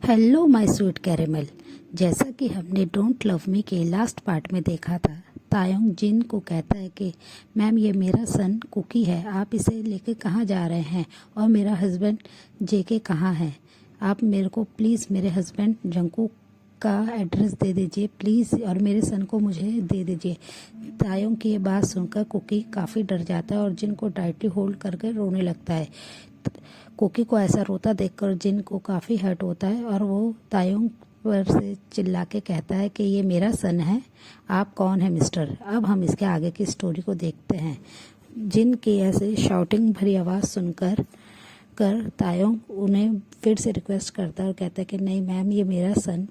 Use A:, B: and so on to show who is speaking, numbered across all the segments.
A: Hello my sweet caramel. जैसा कि हमने डोंट लव मी के लास्ट पार्ट में देखा था, तायोंग जिन को कहता है कि मैम ये मेरा सन कुकी है, आप इसे लेके कहाँ जा रहे हैं और मेरा हस्बैंड जेके कहाँ है। आप मेरे को प्लीज़ मेरे हस्बैंड जंकू का एड्रेस दे दीजिए प्लीज़, और मेरे सन को मुझे दे दीजिए। तायोंग की ये बात सुनकर कुकी काफ़ी डर जाता है और जिन को टाइटली होल्ड करके रोने लगता है। कुकी को ऐसा रोता देखकर जिन को काफ़ी हर्ट होता है और वो तायोंग पर से चिल्ला के कहता है कि ये मेरा सन है, आप कौन है मिस्टर। अब हम इसके आगे की स्टोरी को देखते हैं। जिन की ऐसे शाउटिंग भरी आवाज़ सुनकर तायोंग उन्हें फिर से रिक्वेस्ट करता है और कहता है कि नहीं मैम ये मेरा सन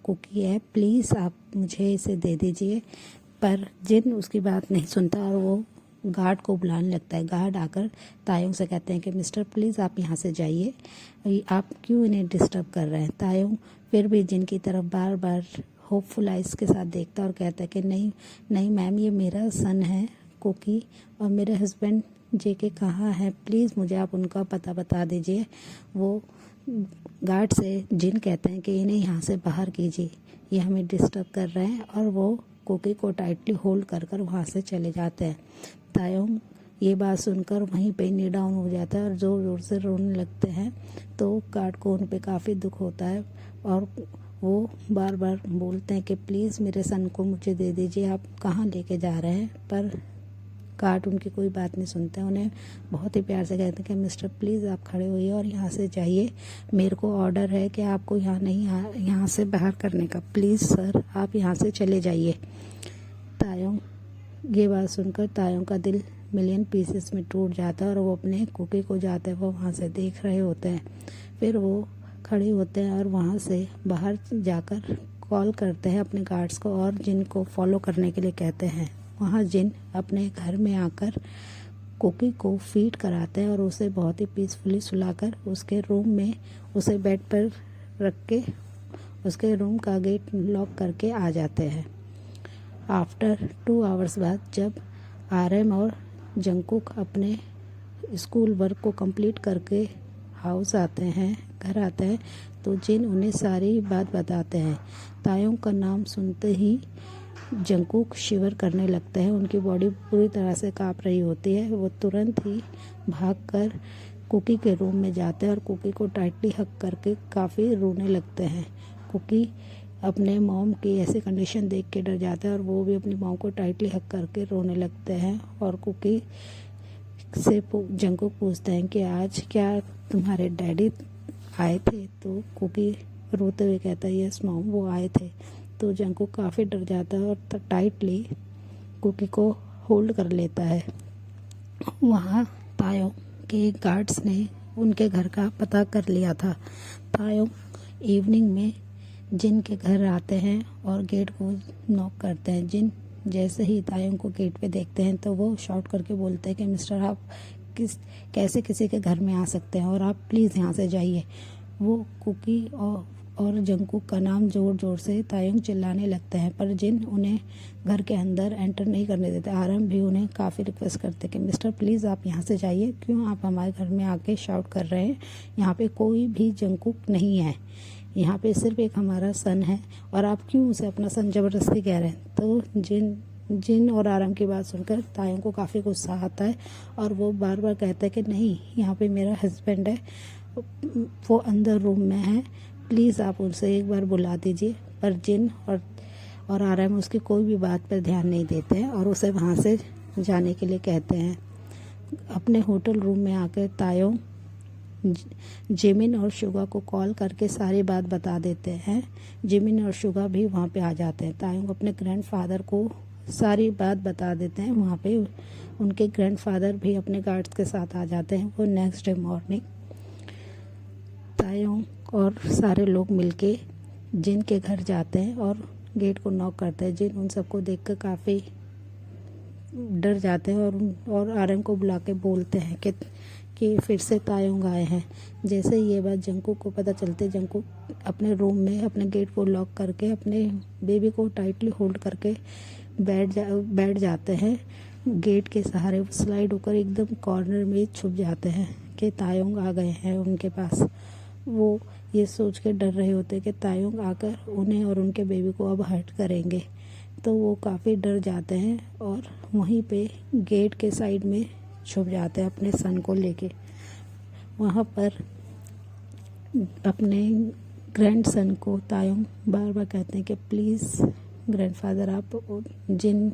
A: कुकी है, प्लीज़ आप मुझे इसे दे दीजिए। पर जिन उसकी बात नहीं सुनता और वो गार्ड को बुलाने लगता है। गार्ड आकर तायोंग से कहते हैं कि मिस्टर प्लीज़ आप यहाँ से जाइए, आप क्यों इन्हें डिस्टर्ब कर रहे हैं। तायोंग फिर भी जिन की तरफ बार बार होपफुल आइज़ के साथ देखता है और कहता है कि नहीं नहीं मैम ये मेरा सन है कुकी, और मेरे हस्बैंड जेके कहाँ है, प्लीज़ मुझे आप उनका पता बता दीजिए। वो गार्ड से जिन कहते हैं कि इन्हें यहाँ से बाहर कीजिए, ये हमें डिस्टर्ब कर रहे हैं, और वो कुकी को टाइटली होल्ड कर वहाँ से चले जाते हैं। तायोंग ये बात सुनकर वहीं पे नी डाउन हो जाता है और ज़ोर ज़ोर से रोने लगते हैं। तो गार्ड को उन पे काफ़ी दुख होता है और वो बार बार बोलते हैं कि प्लीज़ मेरे सन को मुझे दे दीजिए, आप कहाँ लेके जा रहे हैं। पर गार्ड उनकी कोई बात नहीं सुनते, उन्हें बहुत ही प्यार से कहते हैं कि मिस्टर प्लीज़ आप खड़े होइए और यहाँ से जाइए, मेरे को ऑर्डर है कि आपको यहाँ नहीं यहाँ से बाहर करने का, प्लीज़ सर आप यहाँ से चले जाइए। तायोंग ये बात सुनकर तायोंग का दिल मिलियन पीसेस में टूट जाता है और वो अपने कुकी को जाते हुए वहाँ से देख रहे होते हैं। फिर वो खड़े होते हैं और वहाँ से बाहर जाकर कॉल करते हैं अपने गार्ड्स को और जिन को फॉलो करने के लिए कहते हैं। वहाँ जिन अपने घर में आकर कुकी को फीड कराते हैं और उसे बहुत ही पीसफुली सुलाकर उसके रूम में उसे बेड पर रख के उसके रूम का गेट लॉक करके आ जाते हैं। आफ्टर 2 आवर्स बाद जब आरएम और जंकुक अपने स्कूल वर्क को कंप्लीट करके हाउस आते हैं, घर आते हैं, तो जिन उन्हें सारी बात बताते हैं। तायोंग का नाम सुनते ही जंकुक शिवर करने लगता है, उनकी बॉडी पूरी तरह से काँप रही होती है। वो तुरंत ही भागकर कुकी के रूम में जाते हैं और कुकी को टाइटली हग करके काफ़ी रोने लगते हैं। कुकी अपने मॉम की ऐसी कंडीशन देख के डर जाता है और वो भी अपनी मॉम को टाइटली हग करके रोने लगते हैं। और कुकी से जंकुक पूछते हैं कि आज क्या तुम्हारे डैडी आए थे, तो कुकी रोते हुए कहता है यस मॉम वो आए थे। तो जंकुक काफ़ी डर जाता है और टाइटली कुकी को होल्ड कर लेता है। वहाँ तायोंग के गार्ड्स ने उनके घर का पता कर लिया था। तायोंग इवनिंग में जिन के घर आते हैं और गेट को नॉक करते हैं। जिन जैसे ही तायोंग को गेट पे देखते हैं तो वो शॉट करके बोलते हैं कि मिस्टर आप कैसे किसी के घर में आ सकते हैं और आप प्लीज़ यहाँ से जाइए। वो कुकी और जंकुक का नाम ज़ोर ज़ोर से तायोंग चिल्लाने लगते हैं, पर जिन उन्हें घर के अंदर एंटर नहीं करने देते। आरएम भी उन्हें काफ़ी रिक्वेस्ट करते कि मिस्टर प्लीज़ आप यहाँ से जाइए, क्यों आप हमारे घर में आके शाउट कर रहे हैं, यहाँ पे कोई भी जंकुक नहीं है, यहाँ पे सिर्फ एक हमारा सन है और आप क्यों उसे अपना सन ज़बरदस्ती कह रहे हैं। तो जिन और आराम की बात सुनकर तायों को काफ़ी गुस्सा आता है और वो बार बार कहता है कि नहीं यहाँ पे मेरा हस्बैंड है, वो अंदर रूम में है, प्लीज़ आप उनसे एक बार बुला दीजिए। पर जिन और आराम उसकी कोई भी बात पर ध्यान नहीं देते हैं और उसे वहाँ से जाने के लिए कहते हैं। अपने होटल रूम में आकर तायों जिमिन और शुगा को कॉल करके सारी बात बता देते हैं। जिमिन और शुगा भी वहाँ पे आ जाते हैं। तायोंग अपने ग्रैंडफादर को सारी बात बता देते हैं। वहाँ पे उनके ग्रैंडफादर भी अपने गार्ड्स के साथ आ जाते हैं। वो नेक्स्ट डे मॉर्निंग तायोंग और सारे लोग मिलके जिन के घर जाते हैं और गेट को नॉक करते हैं। जिन उन सबको देखकर काफ़ी डर जाते हैं और आरएम को बुला के बोलते हैं कि फिर से तायोंग आए हैं। जैसे ये बात जंकुक को पता चलते जंकुक अपने रूम में अपने गेट को लॉक करके अपने बेबी को टाइटली होल्ड करके बैठ जाते हैं। गेट के सहारे वो स्लाइड होकर एकदम कॉर्नर में छुप जाते हैं कि तायोंग आ गए हैं उनके पास। वो ये सोच के डर रहे होते कि तायुंग आकर उन्हें और उनके बेबी को अब हर्ट करेंगे। तो वो काफ़ी डर जाते हैं और वहीं पे गेट के साइड में छुप जाते हैं अपने सन को लेके। वहाँ पर अपने ग्रैंड सन को तायुंग बार बार कहते हैं कि प्लीज़ ग्रैंडफादर आप जिन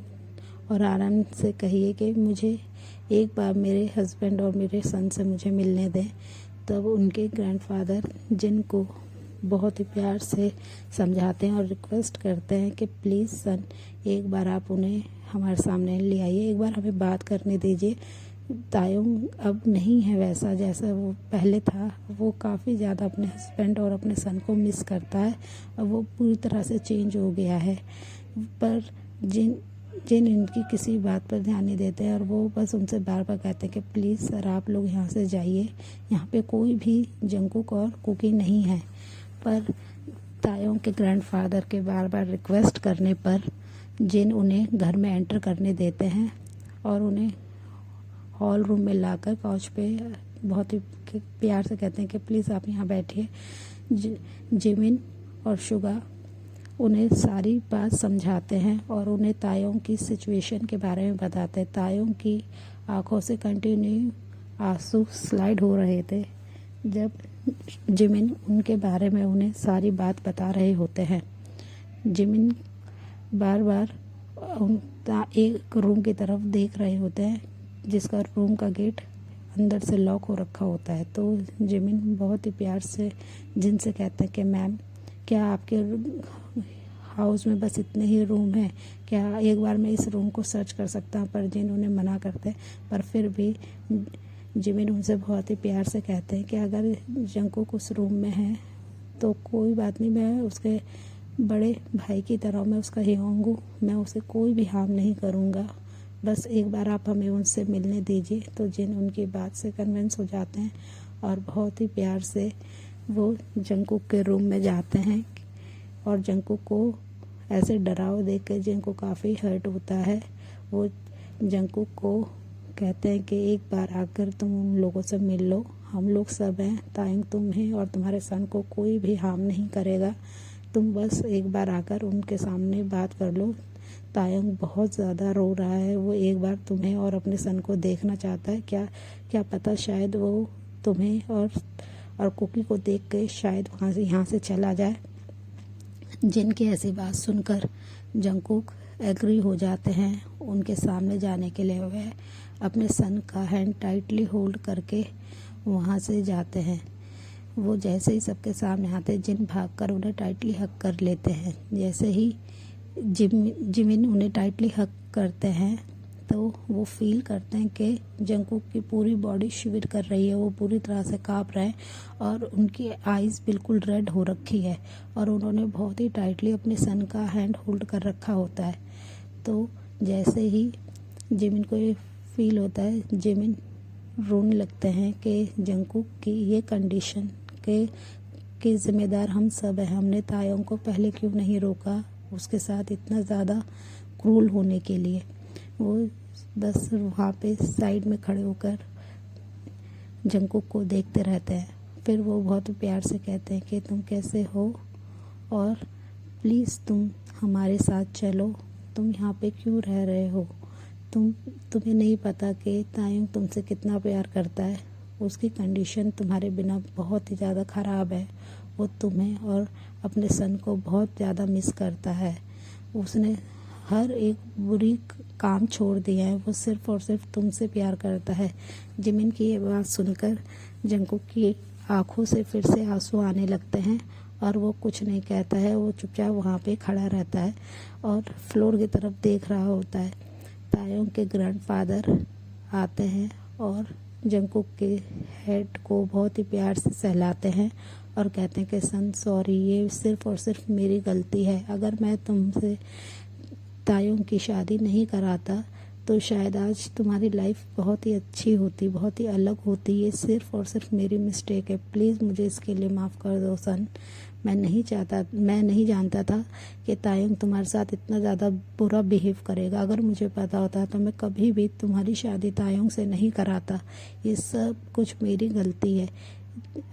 A: और आराम से कहिए कि मुझे एक बार मेरे हस्बैंड और मेरे सन से मुझे मिलने दें। तब उनके ग्रैंडफादर जिन को बहुत ही प्यार से समझाते हैं और रिक्वेस्ट करते हैं कि प्लीज़ सन एक बार आप उन्हें हमारे सामने ले आइए, एक बार हमें बात करने दीजिए। तायुंग अब नहीं है वैसा जैसा वो पहले था। वो काफ़ी ज़्यादा अपने हस्बैंड और अपने सन को मिस करता है और वो पूरी तरह से चेंज हो गया है। पर जिन इनकी किसी बात पर ध्यान नहीं देते हैं और वो बस उनसे बार बार कहते हैं कि प्लीज़ सर आप लोग यहाँ से जाइए, यहाँ पे कोई भी जंगकुक और कुकी नहीं है। पर तायुंग के ग्रैंडफादर के बार बार रिक्वेस्ट करने पर जिन उन्हें घर में एंटर करने देते हैं और उन्हें हॉल रूम में लाकर काउच पे बहुत ही प्यार से कहते हैं कि प्लीज़ आप यहाँ बैठिए। जिमिन और शुगा उन्हें सारी बात समझाते हैं और उन्हें तायुंग की सिचुएशन के बारे में बताते हैं। तायुंग की आंखों से कंटिन्यू आंसू स्लाइड हो रहे थे जब जिमिन उनके बारे में उन्हें सारी बात बता रहे होते हैं। जिमिन बार बार एक रूम की तरफ देख रहे होते हैं जिसका रूम का गेट अंदर से लॉक हो रखा होता है। तो जिमिन बहुत ही प्यार से जिन से कहते हैं कि मैम क्या आपके हाउस में बस इतने ही रूम हैं, क्या एक बार मैं इस रूम को सर्च कर सकता हूँ। पर जिन उन्हें मना करते हैं, पर फिर भी जिमिन उनसे बहुत ही प्यार से कहते हैं कि अगर जंगकुक उस रूम में है तो कोई बात नहीं, मैं उसके बड़े भाई की तरह मैं उसका हियोंगू, मैं उसे कोई भी हार्म नहीं करूँगा, बस एक बार आप हमें उनसे मिलने दीजिए। तो जिन उनकी बात से कन्विंस हो जाते हैं और बहुत ही प्यार से वो जंगकुक के रूम में जाते हैं और जंगकुक को ऐसे डराव देख कर जिनको काफ़ी हर्ट होता है। वो जंगकुक को कहते हैं कि एक बार आकर तुम उन लोगों से मिल लो, हम लोग सब हैं, तायुंग तुम हैं और तुम्हारे सन को कोई भी हार्म नहीं करेगा, तुम बस एक बार आकर उनके सामने बात कर लो। तायुंग बहुत ज़्यादा रो रहा है, वो एक बार तुम्हें और अपने सन को देखना चाहता है। क्या पता शायद वो तुम्हें और कुकी को देख के शायद वहाँ से यहाँ से चला जाए। जिनकी ऐसी बात सुनकर जंगकुक एग्री हो जाते हैं उनके सामने जाने के लिए। वह अपने सन का हैंड टाइटली होल्ड करके वहाँ से जाते हैं। वो जैसे ही सबके सामने आते हैं जिन भागकर उन्हें टाइटली हग कर लेते हैं। जैसे ही जिमिन उन्हें टाइटली हग करते हैं तो वो फील करते हैं कि जंगकुक की पूरी बॉडी शिविर कर रही है, वो पूरी तरह से काँप रहे हैं और उनकी आइज़ बिल्कुल रेड हो रखी है और उन्होंने बहुत ही टाइटली अपने सन का हैंड होल्ड कर रखा होता है। तो जैसे ही जिमिन को ये फील होता है, जिमिन रोने लगते हैं कि जंगकुक की ये कंडीशन के ज़िम्मेदार हम सब हैं, हमने तायुंग को पहले क्यों नहीं रोका उसके साथ इतना ज़्यादा क्रूल होने के लिए। वो बस वहाँ पे साइड में खड़े होकर जंगकुक को देखते रहते हैं। फिर वो बहुत प्यार से कहते हैं कि तुम कैसे हो और प्लीज़ तुम हमारे साथ चलो, तुम यहाँ पे क्यों रह रहे हो, तुम्हें नहीं पता कि तायुंग तुमसे कितना प्यार करता है, उसकी कंडीशन तुम्हारे बिना बहुत ही ज़्यादा ख़राब है, वो तुम्हें और अपने सन को बहुत ज़्यादा मिस करता है, उसने हर एक बुरी काम छोड़ दिया है, वो सिर्फ़ और सिर्फ तुमसे प्यार करता है। जिमिन की ये बात सुनकर जंगकुक की आंखों से फिर से आंसू आने लगते हैं और वो कुछ नहीं कहता है, वो चुपचाप वहाँ पे खड़ा रहता है और फ्लोर की तरफ देख रहा होता है। तायुंग के ग्रैंडफादर आते हैं और जंगकुक के हेड को बहुत ही प्यार से सहलाते हैं और कहते हैं कि सन सॉरी, ये सिर्फ़ और सिर्फ मेरी गलती है, अगर मैं तुमसे तायुंग की शादी नहीं कराता तो शायद आज तुम्हारी लाइफ बहुत ही अच्छी होती, बहुत ही अलग होती। ये सिर्फ़ और सिर्फ मेरी मिस्टेक है, प्लीज़ मुझे इसके लिए माफ़ कर दो सन। मैं नहीं जानता था कि तायुंग तुम्हारे साथ इतना ज़्यादा बुरा बिहेव करेगा। अगर मुझे पता होता तो मैं कभी भी तुम्हारी शादी तायुंग से नहीं कराता। ये सब कुछ मेरी गलती है,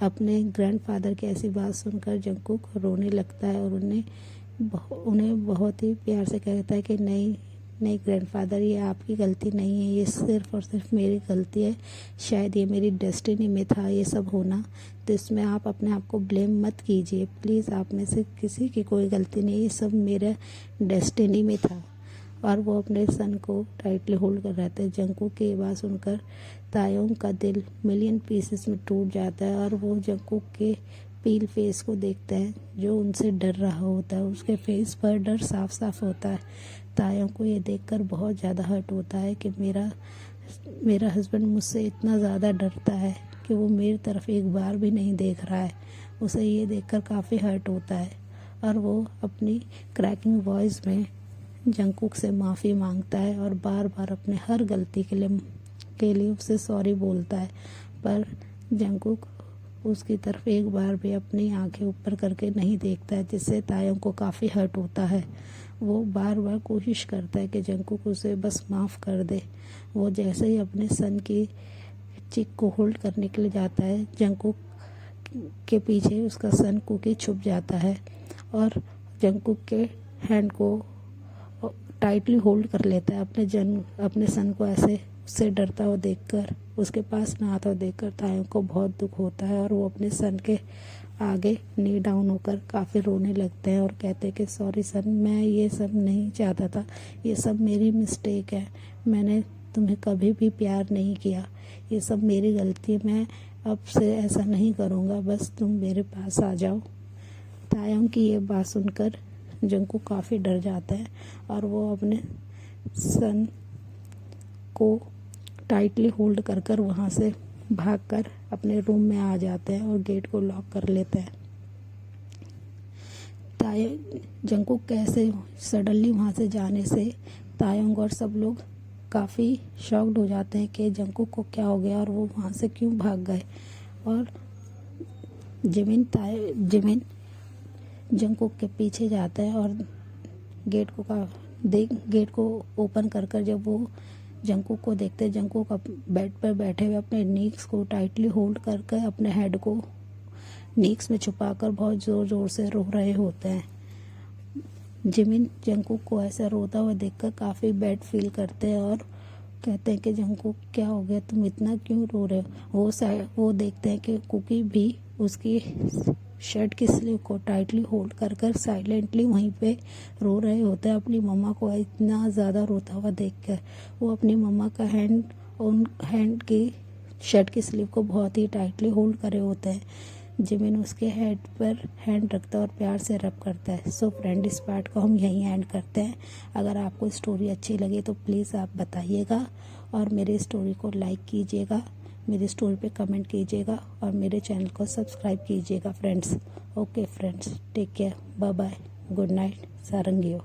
A: अपने ग्रैंडफादर की ऐसी बात सुनकर जंगकुक रोने लगता है और उन्हें बहुत ही प्यार से कहता है कि नहीं नहीं ग्रैंडफादर, ये आपकी गलती नहीं है, ये सिर्फ और सिर्फ मेरी गलती है। शायद ये मेरी डेस्टिनी में था ये सब होना, तो इसमें आप अपने आप को ब्लेम मत कीजिए प्लीज़। आप में से किसी की कोई गलती नहीं, ये सब मेरे डेस्टिनी में था। और वो अपने सन को टाइटली होल्ड कर रहे थे। जंगकुक की ये बात सुनकर तायोंग का दिल मिलियन पीसेस में टूट जाता है और वो जंगकुक के पील फेस को देखता है जो उनसे डर रहा होता है। उसके फेस पर डर साफ साफ होता है। तायोंग को ये देखकर बहुत ज़्यादा हर्ट होता है कि मेरा हस्बैंड मुझसे इतना ज़्यादा डरता है कि वो मेरी तरफ एक बार भी नहीं देख रहा है। उसे ये देखकर काफ़ी हर्ट होता है और वो अपनी क्रैकिंग वॉइस में जंगकुक से माफ़ी मांगता है और बार बार अपने हर गलती के लिए उसे सॉरी बोलता है। पर जंगकुक उसकी तरफ एक बार भी अपनी आंखें ऊपर करके नहीं देखता है, जिससे तायोंग को काफ़ी हर्ट होता है। वो बार बार कोशिश करता है कि जंगकुक उसे बस माफ़ कर दे। वो जैसे ही अपने सन की चिक को होल्ड करने के लिए जाता है, जंगकुक के पीछे उसका सन कुकी छुप जाता है और जंगकुक के हैंड को टाइटली होल्ड कर लेता है। अपने सन को ऐसे उससे डरता हुआ देखकर, उसके पास ना आता हुआ देखकर तायोंग को बहुत दुख होता है और वो अपने सन के आगे नी डाउन होकर काफ़ी रोने लगते हैं और कहते हैं कि सॉरी सन, मैं ये सब नहीं चाहता था, ये सब मेरी मिस्टेक है, मैंने तुम्हें कभी भी प्यार नहीं किया, ये सब मेरी गलती है, मैं अब से ऐसा नहीं करूँगा, बस तुम मेरे पास आ जाओ। तायोंग की ये बात सुनकर जंगकुक काफ़ी डर जाता है और वो अपने सन को टाइटली होल्ड कर कर वहाँ से भागकर अपने रूम में आ जाते हैं और गेट को लॉक कर लेते हैं। जंगकुक कैसे सडनली वहाँ से जाने से तायोंग और सब लोग काफ़ी शॉक्ड हो जाते हैं कि जंगकुक को क्या हो गया और वो वहाँ से क्यों भाग गए। और जिमिन जंगकुक के पीछे जाता है और गेट को ओपन कर जब वो जंगकुक को देखते हैं, जंगकुक बेड पर बैठे हुए अपने नीक्स को टाइटली होल्ड करके अपने हेड को नीक्स में छुपाकर बहुत ज़ोर ज़ोर से रो रहे होते हैं। जिमिन जंगकुक को ऐसा रोता हुआ देखकर काफ़ी बैड फील करते हैं और कहते हैं कि जंगकुक क्या हो गया, तुम इतना क्यों रो रहे हो। वो देखते हैं कि कुकी भी उसकी शर्ट की स्लीव को टाइटली होल्ड कर साइलेंटली वहीं पे रो रहे होते हैं अपनी मम्मा को इतना ज़्यादा रोता हुआ देखकर। वो अपनी मम्मा का हैंड की शर्ट की स्लीव को बहुत ही टाइटली होल्ड करे होते हैं। जिमिन उसके हेड पर हैंड रखता है और प्यार से रब करता है। सो फ्रेंड, इस पार्ट को हम यहीं एंड करते हैं। अगर आपको स्टोरी अच्छी लगी तो प्लीज़ आप बताइएगा और मेरे स्टोरी को लाइक कीजिएगा, मेरी स्टोरी पे कमेंट कीजिएगा और मेरे चैनल को सब्सक्राइब कीजिएगा friends. Okay friends, take care, bye bye, good night, सारंगियो।